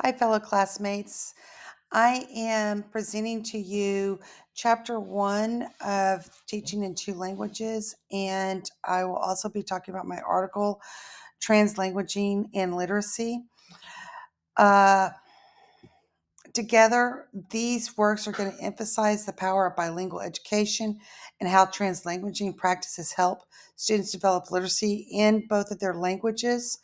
Hi, fellow classmates. I am presenting to you chapter one of Teaching in Two Languages, and I will also be talking about my article, Translanguaging and Literacy. Uh, Together, these works are going to emphasize the power of bilingual education and how translanguaging practices help students develop literacy in both of their languages.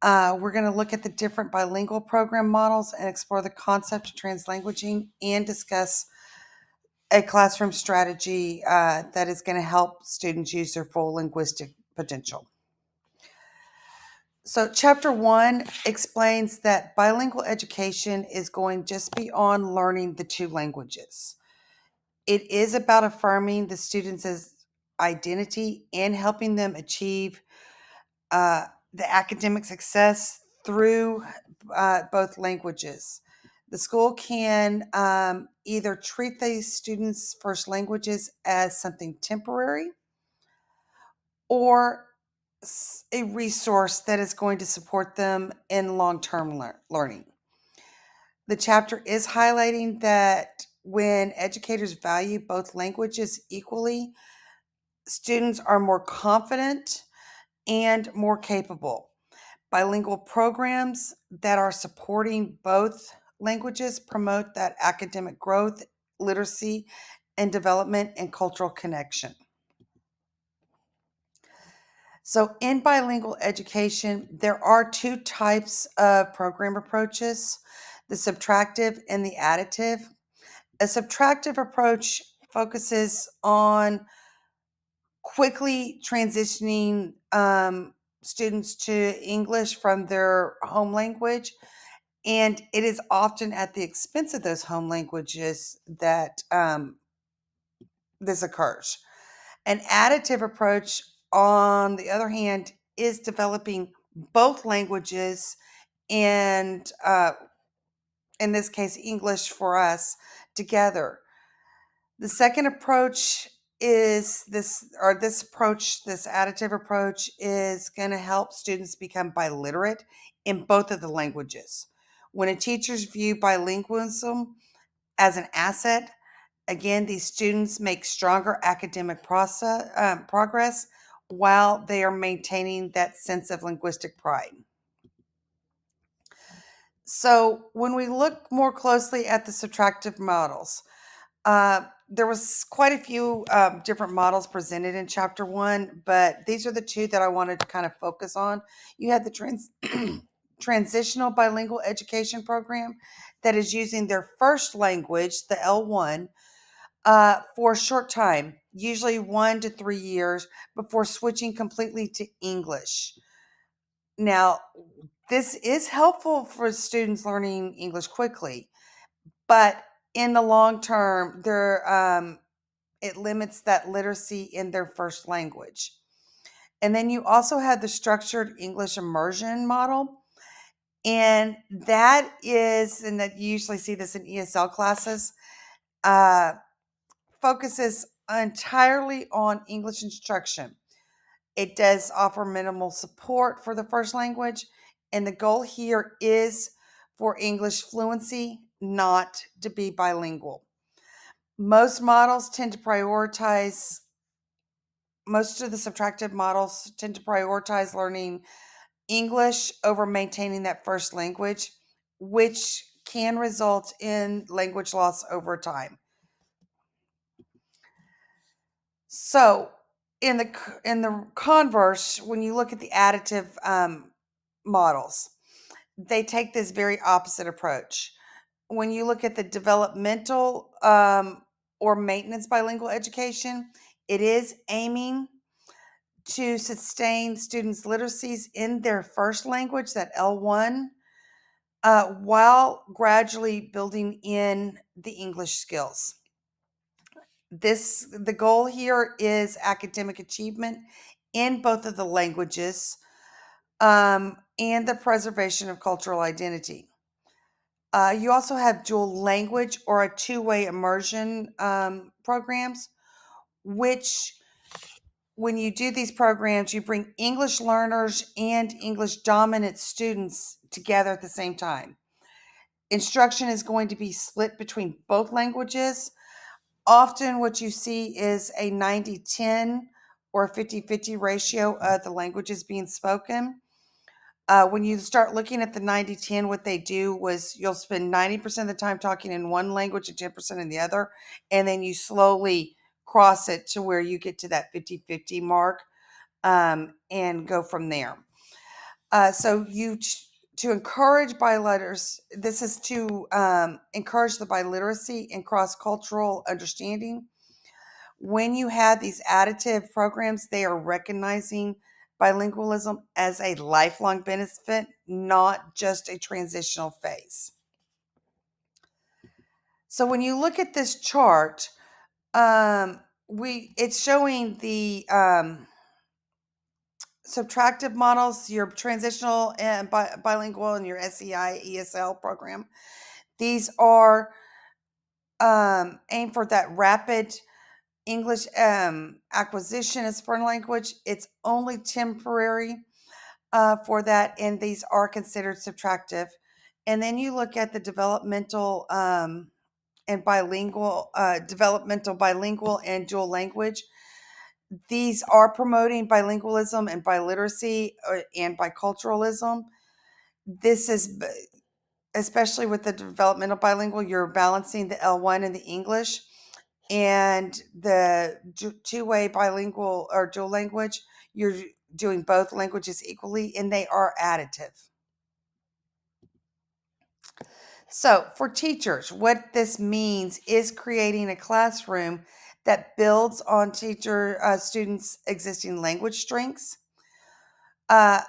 We're going to look at the different bilingual program models and explore the concept of translanguaging and discuss a classroom strategy that is going to help students use their full linguistic potential. So, chapter one explains that bilingual education is going just beyond learning the two languages. It is about affirming the students' identity and helping them achieve uh, the academic success through both languages. The school can either treat these students' first languages as something temporary or a resource that is going to support them in long term learning. The chapter is highlighting that when educators value both languages equally, students are more confident and more capable. Bilingual programs that are supporting both languages promote that academic growth, literacy, and development and cultural connection. So, in bilingual education, there are two types of program approaches, the subtractive and the additive. A subtractive approach focuses on quickly transitioning students to English from their home language, and it is often at the expense of those home languages that this occurs. An additive approach, on the other hand, is developing both languages and, in this case, English for us together. The second approach is this additive approach is going to help students become biliterate in both of the languages. When a teachers view bilingualism as an asset, again, these students make stronger academic progress while they are maintaining that sense of linguistic pride. So, when we look more closely at the subtractive models, there was quite a few different models presented in chapter one, but these are the two that I wanted to kind of focus on. You had the transitional bilingual education program that is using their first language, the L1, for a short time, usually 1 to 3 years, before switching completely to English. Now, this is helpful for students learning English quickly, but in the long term, it limits that literacy in their first language. And then you also have the structured English immersion model. And that you usually see this in ESL classes, uh, focuses entirely on English instruction. It does offer minimal support for the first language, and the goal here is for English fluency, not to be bilingual. Most models tend to prioritize, most of the subtractive models tend to prioritize learning English over maintaining that first language, which can result in language loss over time. So, in the converse, when you look at the additive models, they take this very opposite approach. When you look at the developmental or maintenance bilingual education, it is aiming to sustain students' literacies in their first language, that L1, while gradually building in the English skills. The goal here is academic achievement in both of the languages, and the preservation of cultural identity. You also have dual language or a two-way immersion programs, which when you do these programs, you bring English learners and English dominant students together at the same time. Instruction is going to be split between both languages. Often what you see is a 90-10 or 50-50 ratio of the languages being spoken. When you start looking at the 90-10, what they do was you'll spend 90% of the time talking in one language and 10% in the other, and then you slowly cross it to where you get to that 50-50 mark, and go from there. To encourage biletters, this is to encourage the biliteracy and cross-cultural understanding. When you have these additive programs, they are recognizing bilingualism as a lifelong benefit, not just a transitional phase. So when you look at this chart, it's showing the subtractive models, your transitional and bilingual, and your SEI ESL program. These are aimed for that rapid English acquisition as foreign language. It's only temporary for that, and these are considered subtractive. And then you look at the developmental and bilingual and dual language. These are promoting bilingualism and biliteracy and biculturalism. This is especially with the developmental bilingual, you're balancing the L1 and the English, and the two-way bilingual or dual language, you're doing both languages equally, and they are additive. So for teachers, what this means is creating a classroom that builds on students' existing language strengths, uh,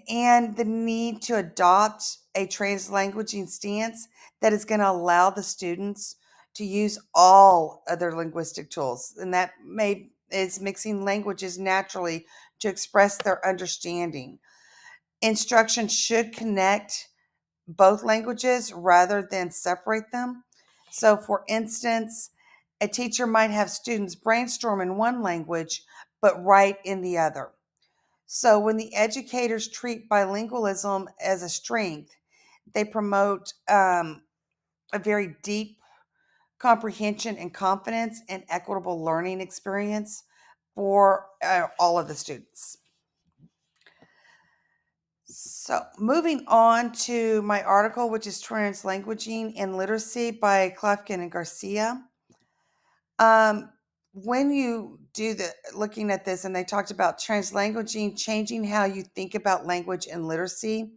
and the need to adopt a translanguaging stance that is going to allow the students to use all other linguistic tools, and that is mixing languages naturally to express their understanding. Instruction should connect both languages rather than separate them. So, for instance, a teacher might have students brainstorm in one language but write in the other. So, when the educators treat bilingualism as a strength, they promote a very deep comprehension and confidence and equitable learning experience for all of the students. So, moving on to my article, which is Translanguaging and Literacy by Klafkin and Garcia. When you do looking at this, and they talked about translanguaging changing how you think about language and literacy.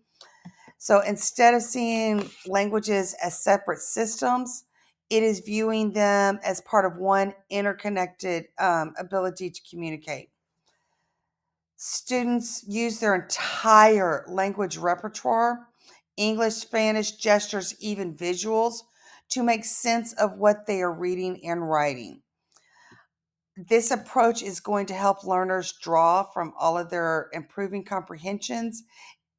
So instead of seeing languages as separate systems, it is viewing them as part of one interconnected ability to communicate. Students use their entire language repertoire, English, Spanish, gestures, even visuals, to make sense of what they are reading and writing. This approach is going to help learners draw from all of their improving comprehensions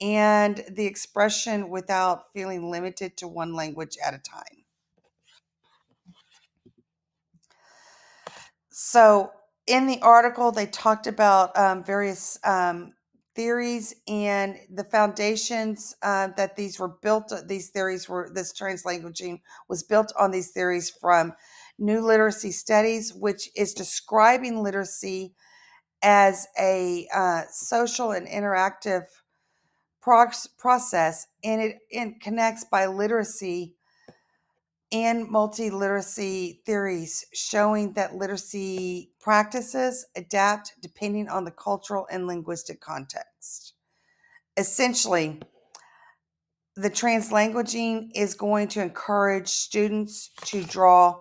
and the expression without feeling limited to one language at a time. So, in the article, they talked about various theories and the foundations that these were built. These theories were this translanguaging was built on these theories from New Literacy Studies, which is describing literacy as a social and interactive process, and it connects biliteracy and multiliteracy theories, showing that literacy practices adapt depending on the cultural and linguistic context. Essentially, the translanguaging is going to encourage students to draw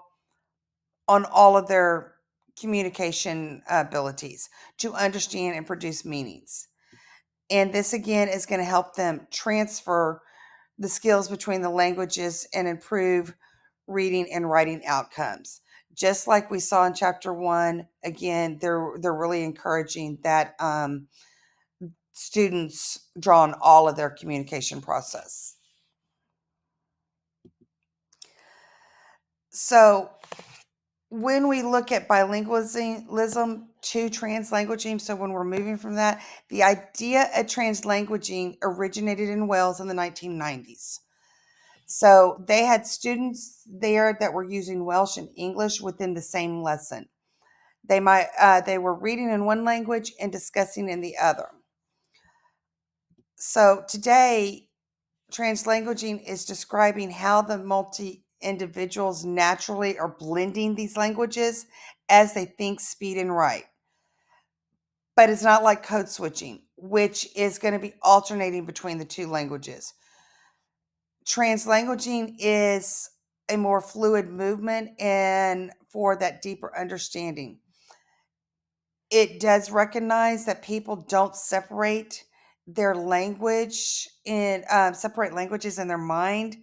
on all of their communication abilities to understand and produce meanings. And this again is going to help them transfer the skills between the languages and improve reading and writing outcomes. Just like we saw in chapter 1, again, they're really encouraging that students draw on all of their communication process. So when we look at bilingualism to translanguaging, so when we're moving from that, the idea of translanguaging originated in Wales in the 1990s. So they had students there that were using Welsh and English within the same lesson. They were reading in one language and discussing in the other. So today, translanguaging is describing how the multi individuals naturally are blending these languages as they think, speak, and write. But it's not like code switching, which is going to be alternating between the two languages. Translanguaging is a more fluid movement and for that deeper understanding. It does recognize that people don't their language in separate languages in their mind,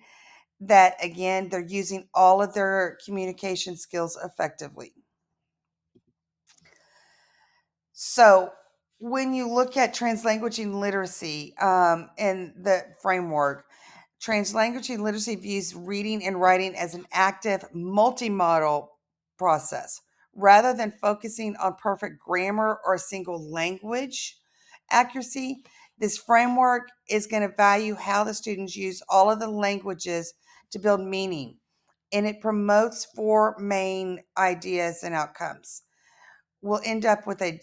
that again they're using all of their communication skills effectively. So when you look at translanguaging literacy and the framework, translanguaging literacy views reading and writing as an active multimodal process rather than focusing on perfect grammar or single language accuracy. This framework is going to value how the students use all of the languages to build meaning, and it promotes four main ideas and outcomes. We'll end up with a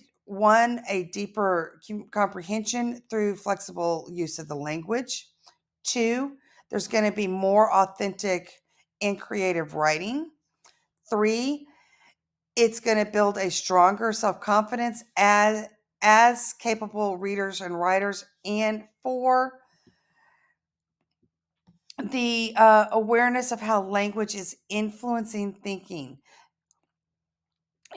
deeper comprehension through flexible use of the language. Two, there's going to be more authentic and creative writing. Three, it's going to build a stronger self-confidence as capable readers and writers. And four, the awareness of how language is influencing thinking.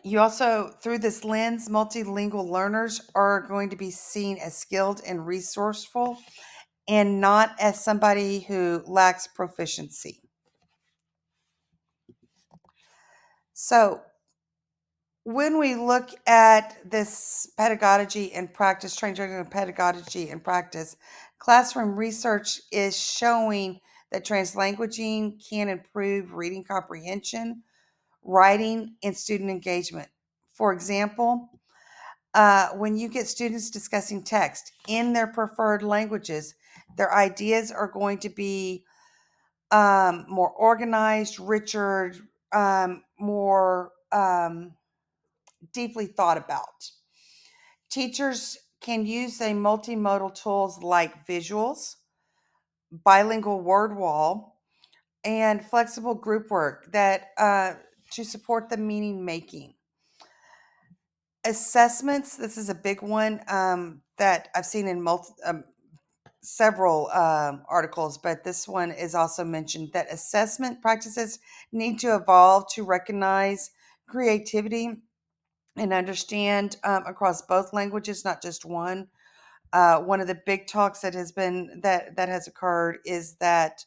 You also, through this lens, multilingual learners are going to be seen as skilled and resourceful and not as somebody who lacks proficiency. So, when we look at this pedagogy and practice, transgender pedagogy and practice, classroom research is showing that translanguaging can improve reading comprehension, writing, and student engagement. For example, when you get students discussing text in their preferred languages, their ideas are going to be more organized, richer, more deeply thought about. Teachers can use a multimodal tools like visuals, bilingual word wall, and flexible group work that to support the meaning making. Assessments. This is a big one that I've seen in several articles, but this one is also mentioned that assessment practices need to evolve to recognize creativity and understand across both languages, not just one. One of the big talks that has occurred is that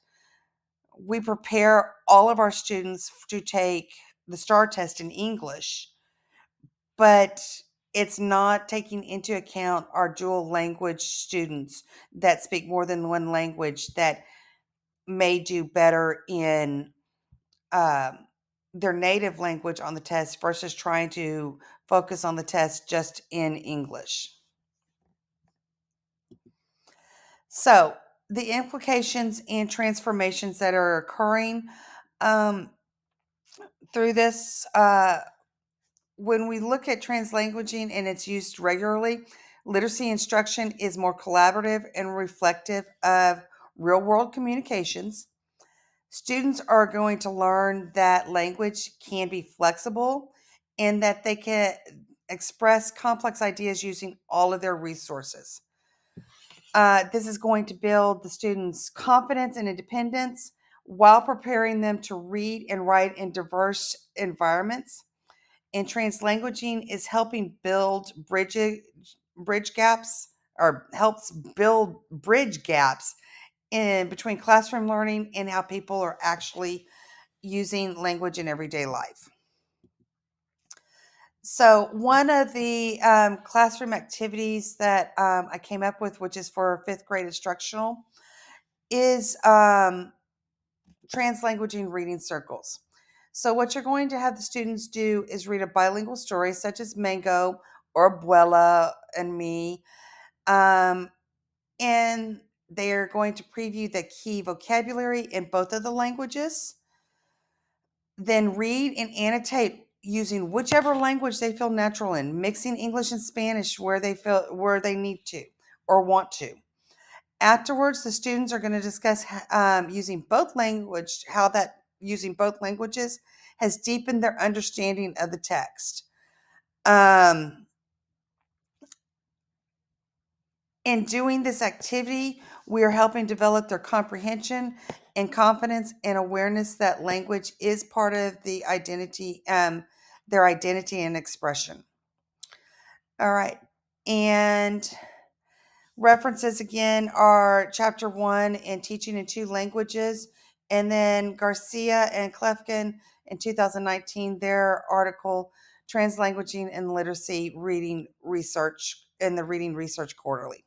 we prepare all of our students to take the STAR test in English, but it's not taking into account our dual language students that speak more than one language that may do better in um, their native language on the test versus trying to focus on the test just in English. So, the implications and transformations that are occurring um, through this, when we look at translanguaging and it's used regularly, literacy instruction is more collaborative and reflective of real world communications. Students are going to learn that language can be flexible and that they can express complex ideas using all of their resources. This is going to build the students' confidence and independence while preparing them to read and write in diverse environments. And translanguaging is helping build bridge gaps or helps build bridge gaps in between classroom learning and how people are actually using language in everyday life. So, one of the classroom activities that I came up with, which is for fifth grade instructional, is translanguaging reading circles. So, what you're going to have the students do is read a bilingual story, such as Mango or Abuela and Me, um, in They're going to preview the key vocabulary in both of the languages, then read and annotate using whichever language they feel natural in, mixing English and Spanish where they need to or want to. Afterwards, the students are going to discuss using both how that using both languages has deepened their understanding of the text. In doing this activity, we are helping develop their comprehension and confidence and awareness that language is part of their identity and expression. All right. And references again are Chapter 1 in Teaching in Two Languages, and then Garcia and Klefkin in 2019, their article, Translanguaging and Literacy Reading Research in the Reading Research Quarterly.